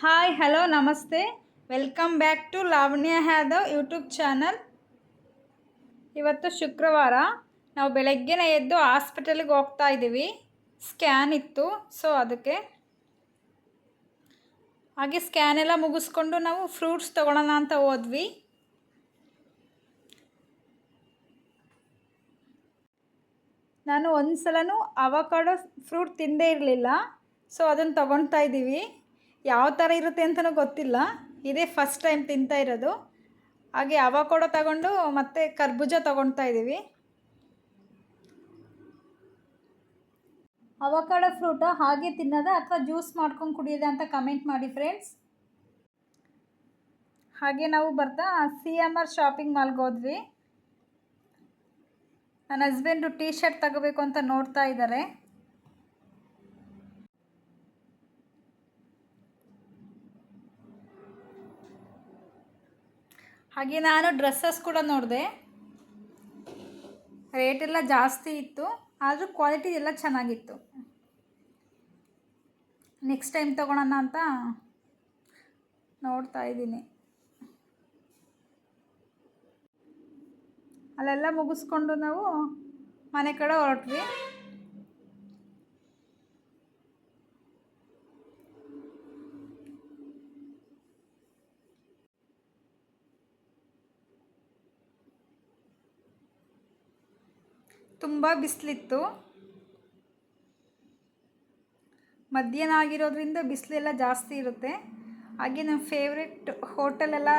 Hi hello ನಮಸ್ತೆ. Welcome back to Lavanya Yadav YouTube channel. ಇವತ್ತು ಶುಕ್ರವಾರ. ನಾವು ಬೆಳಗ್ಗೆನೇ ಎದ್ದು ಹಾಸ್ಪಿಟಲ್ಗೆ ಹೋಗ್ತಾ ಇದ್ದೀವಿ. ಸ್ಕ್ಯಾನ್ ಇತ್ತು, ಸೊ ಅದಕ್ಕೆ ಹಾಗೆ ಸ್ಕ್ಯಾನ್ ಎಲ್ಲ ಮುಗಿಸ್ಕೊಂಡು ನಾವು ಫ್ರೂಟ್ಸ್ ತೊಗೊಳ್ಳೋಣ ಅಂತ ಹೋದ್ವಿ. ನಾನು ಒಂದು ಸಲನೂ ಅವಕಾಡೋ ಫ್ರೂಟ್ ತಿಂದೇ ಇರಲಿಲ್ಲ, ಸೊ ಅದನ್ನು ತೊಗೊಳ್ತಾ ಇದ್ದೀವಿ. ಯಾವ ಥರ ಇರುತ್ತೆ ಅಂತಲೂ ಗೊತ್ತಿಲ್ಲ, ಇದೇ ಫಸ್ಟ್ ಟೈಮ್ ತಿಂತಾ ಇರೋದು. ಹಾಗೆ ಅವಕಾಡೋ ತಗೊಂಡು ಮತ್ತು ಕರ್ಬೂಜ ತೊಗೊಳ್ತಾ ಇದ್ದೀವಿ. ಅವಕಾಡೋ ಫ್ರೂಟ ಹಾಗೆ ತಿನ್ನೋದ ಅಥವಾ ಜ್ಯೂಸ್ ಮಾಡ್ಕೊಂಡು ಕುಡಿಯೋದ ಅಂತ ಕಮೆಂಟ್ ಮಾಡಿ ಫ್ರೆಂಡ್ಸ್. ಹಾಗೆ ನಾವು ಬರ್ತಾ CMR ಶಾಪಿಂಗ್ ಮಾಲ್ಗೆ ಹೋದ್ವಿ. ನನ್ನ ಹಸ್ಬೆಂಡು ಟೀ ಶರ್ಟ್ ತಗೋಬೇಕು ಅಂತ ನೋಡ್ತಾ ಇದ್ದಾರೆ. ಹಾಗೆ ನಾನು ಡ್ರೆಸ್ಸಸ್ ಕೂಡ ನೋಡಿದೆ. ರೇಟೆಲ್ಲ ಜಾಸ್ತಿ ಇತ್ತು, ಆದರೂ ಕ್ವಾಲಿಟಿ ಎಲ್ಲ ಚೆನ್ನಾಗಿತ್ತು. ನೆಕ್ಸ್ಟ್ ಟೈಮ್ ತೊಗೊಳೋಣ ಅಂತ ನೋಡ್ತಾ ಇದ್ದೀನಿ. ಅಲ್ಲೆಲ್ಲ ಮುಗಿಸ್ಕೊಂಡು ನಾವು ಮನೆ ಕಡೆ ಹೊರಟ್ವಿ. ತುಂಬ ಬಿಸಿಲಿತ್ತು, ಮಧ್ಯಾಹ್ನ ಆಗಿರೋದ್ರಿಂದ ಬಿಸಿಲೆಲ್ಲ ಜಾಸ್ತಿ ಇರುತ್ತೆ. ಹಾಗೆ ನಮ್ಮ ಫೇವ್ರೆಟ್ ಹೋಟೆಲೆಲ್ಲ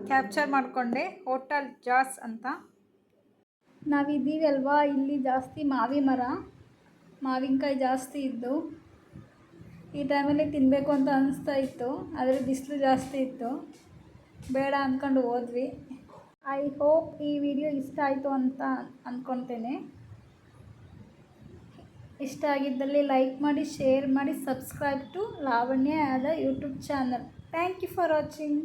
ಕ್ಯಾಪ್ಚರ್ ಮಾಡಿಕೊಂಡೆ, ಹೋಟೆಲ್ ಜಾಸ್ ಅಂತ. ನಾವಿದ್ದೀವಿ ಅಲ್ವಾ, ಇಲ್ಲಿ ಜಾಸ್ತಿ ಮಾವಿನಕಾಯಿ ಜಾಸ್ತಿ ಇದ್ದು ಈ ಟೈಮಲ್ಲಿ ತಿನ್ನಬೇಕು ಅಂತ ಅನಿಸ್ತಾ ಇತ್ತು, ಆದರೆ ಬಿಸಿಲು ಜಾಸ್ತಿ ಇತ್ತು, ಬೇಡ ಅಂದ್ಕೊಂಡು ಹೋದ್ವಿ. ಐ ಹೋಪ್ ಈ ವಿಡಿಯೋ ಇಷ್ಟ ಆಯಿತು ಅಂತ ಅಂದ್ಕೊತೇನೆ. ಇಷ್ಟ ಆಗಿದ್ದಲ್ಲಿ ಲೈಕ್ ಮಾಡಿ, ಶೇರ್ ಮಾಡಿ, subscribe to Lavanya Yadav YouTube channel. Thank you for watching.